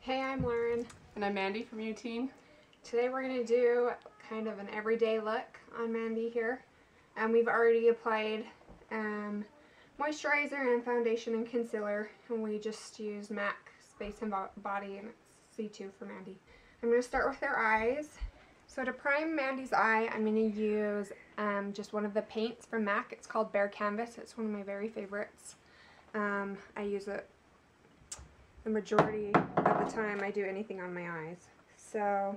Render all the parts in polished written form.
Hey, I'm Lauren. And I'm Mandy from UTeen. Today we're going to do kind of an everyday look on Mandy here. We've already applied moisturizer and foundation and concealer, and we just used MAC Space and Body, and it's C2 for Mandy. I'm going to start with her eyes. So to prime Mandy's eye, I'm going to use just one of the paints from MAC. It's called Bare Canvas. It's one of my very favorites. I use it the majority of the time I do anything on my eyes. So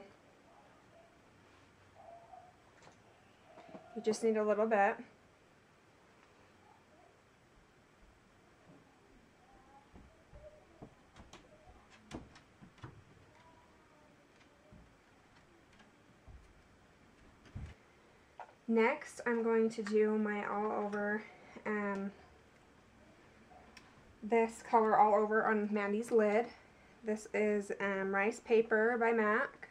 you just need a little bit. Next, I'm going to do my all over, this color all over on Mandy's lid. This is Rice Paper by MAC.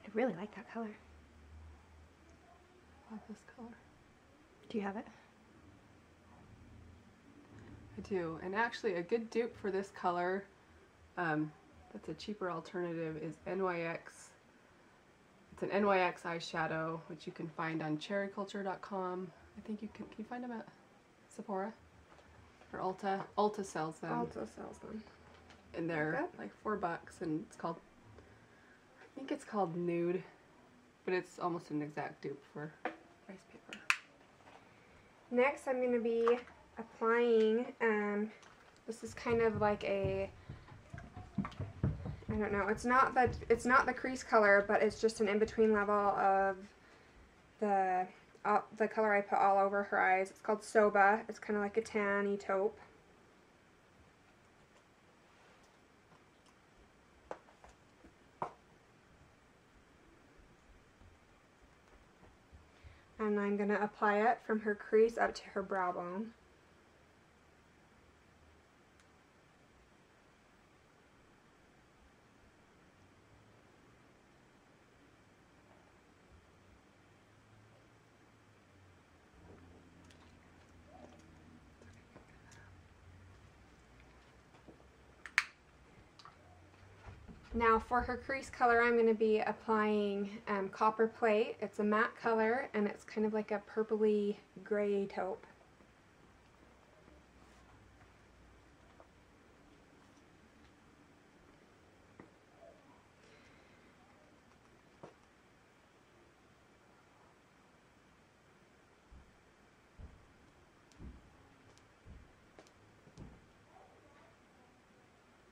I really like that color. I love this color. Do you have it? I do. And actually a good dupe for this color, that's a cheaper alternative, is NYX. It's an NYX eyeshadow, which you can find on cherryculture.com. I think you can find them at Sephora or Ulta. Ulta sells them. Ulta sells them. And they're like $4, and it's called, I think it's called Nude, but it's almost an exact dupe for rice paper. Next, I'm going to be applying, this is kind of like a, I don't know, it's not the crease color, but it's just an in-between level of the color I put all over her eyes. It's called Soba. It's kind of like a tanny taupe. And I'm going to apply it from her crease up to her brow bone. Now for her crease color, I'm going to be applying Copper Plate. It's a matte color, and it's kind of like a purpley gray taupe.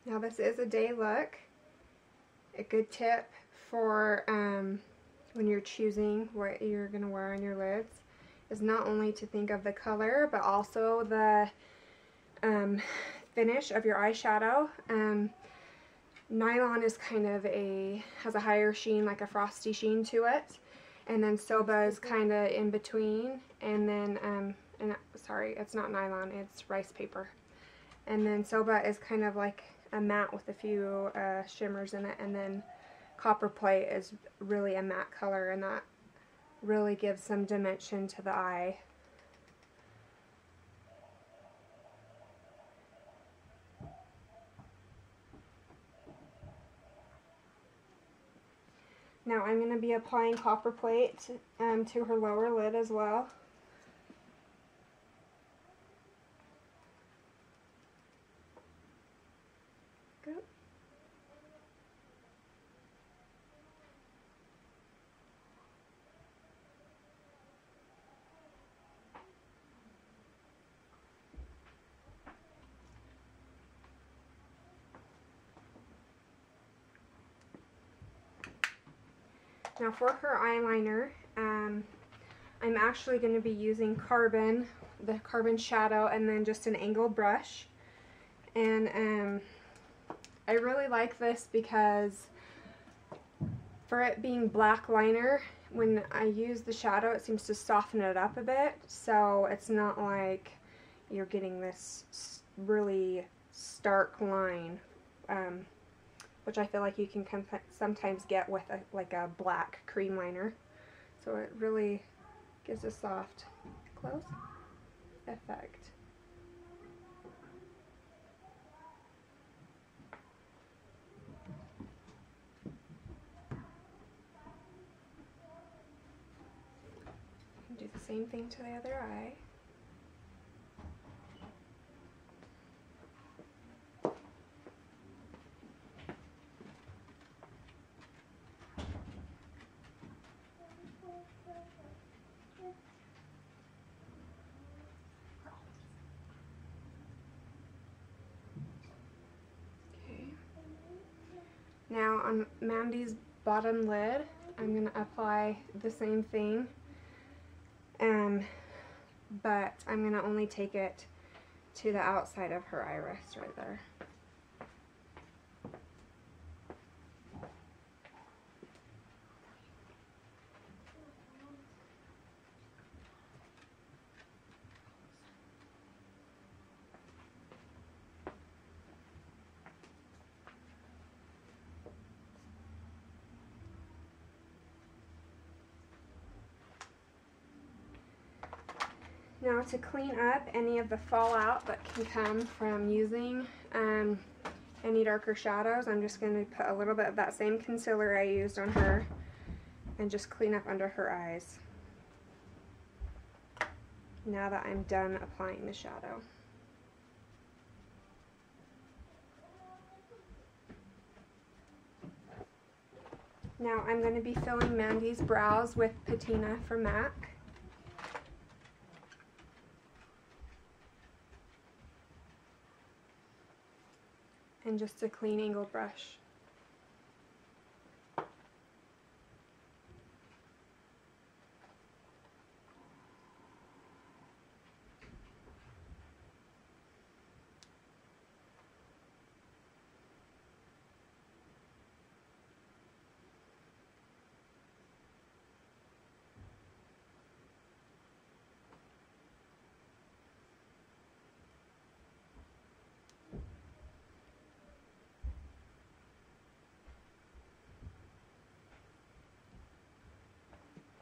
Now this is a day look. A good tip for when you're choosing what you're going to wear on your lids is not only to think of the color, but also the finish of your eyeshadow. Nylon is kind of has a higher sheen, like a frosty sheen to it, and then Soba is kind of in between, and then sorry, it's not nylon, it's rice paper, and then Soba is kind of like a matte with a few shimmers in it, and then Copper Plate is really a matte color, and that really gives some dimension to the eye. Now I'm going to be applying Copper Plate to her lower lid as well. Good. Now for her eyeliner, I'm actually going to be using the Carbon Shadow, and then just an angled brush. And I really like this because for it being black liner, when I use the shadow, it seems to soften it up a bit, so it's not like you're getting this really stark line, which I feel like you can sometimes get with like a black cream liner. So it really gives a soft close effect. Do the same thing to the other eye. Okay. Now on Mandy's bottom lid, I'm going to apply the same thing, but I'm going to only take it to the outside of her iris right there. Now to clean up any of the fallout that can come from using any darker shadows, I'm just going to put a little bit of that same concealer I used on her and just clean up under her eyes now that I'm done applying the shadow. Now I'm going to be filling Mandy's brows with patina from MAC. And just a clean angled brush.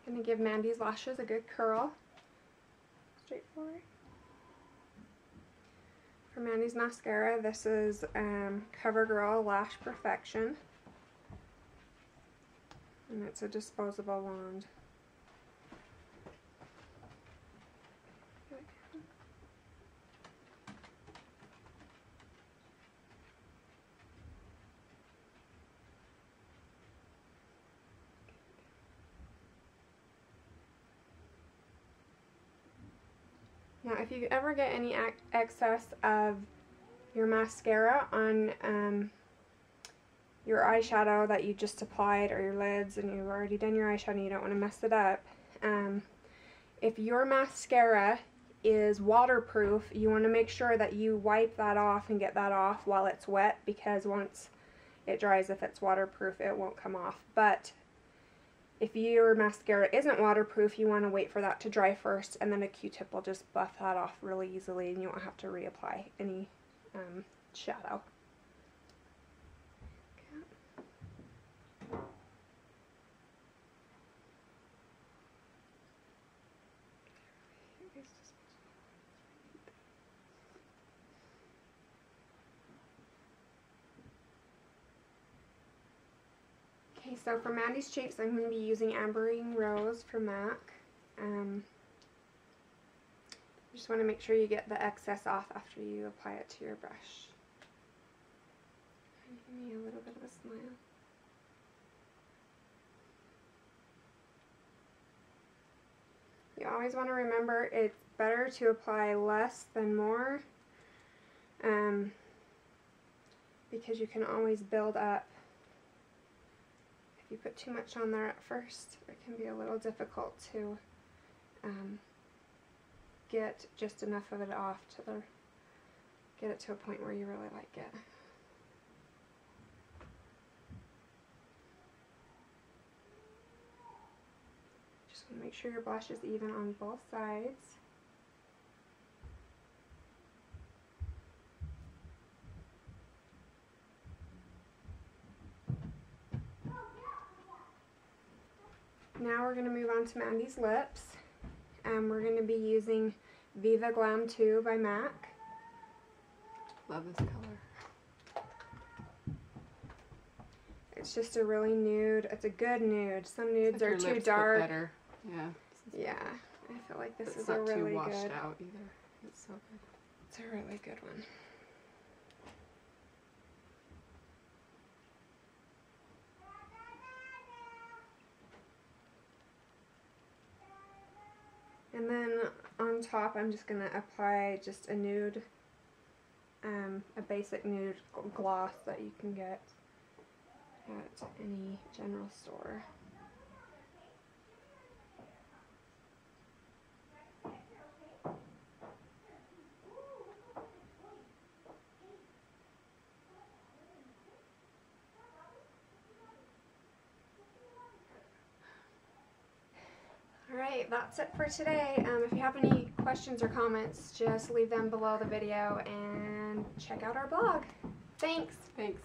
I'm going to give Mandy's lashes a good curl. Straightforward. For Mandy's mascara, this is CoverGirl Lash Perfection. And it's a disposable wand. Now, if you ever get any excess of your mascara on your eyeshadow that you just applied, or your lids, and you've already done your eyeshadow and you don't want to mess it up, if your mascara is waterproof, you want to make sure that you wipe that off and get that off while it's wet, because once it dries, if it's waterproof, it won't come off. But if your mascara isn't waterproof, you want to wait for that to dry first, and then a Q-tip will just buff that off really easily, and you won't have to reapply any shadow. Okay, so for Mandy's cheeks, I'm going to be using Ambering Rose from MAC. You just want to make sure you get the excess off after you apply it to your brush. And give me a little bit of a smile. You always want to remember it's better to apply less than more, because you can always build up. If you put too much on there at first, it can be a little difficult to get just enough of it off to get it to a point where you really like it. Just want to make sure your blush is even on both sides. Now we're going to move on to Mandy's lips. We're going to be using Viva Glam 2 by MAC. Love this color. It's just a really nude, it's a good nude. Some nudes like are too dark. Better. Yeah. Yeah, I feel like this is not a really too washed good. out either. It's so good. It's a really good one. And then on top, I'm just going to apply just a nude, a basic nude gloss that you can get at any general store. Alright, that's it for today. If you have any questions or comments, just leave them below the video and check out our blog. Thanks! Thanks.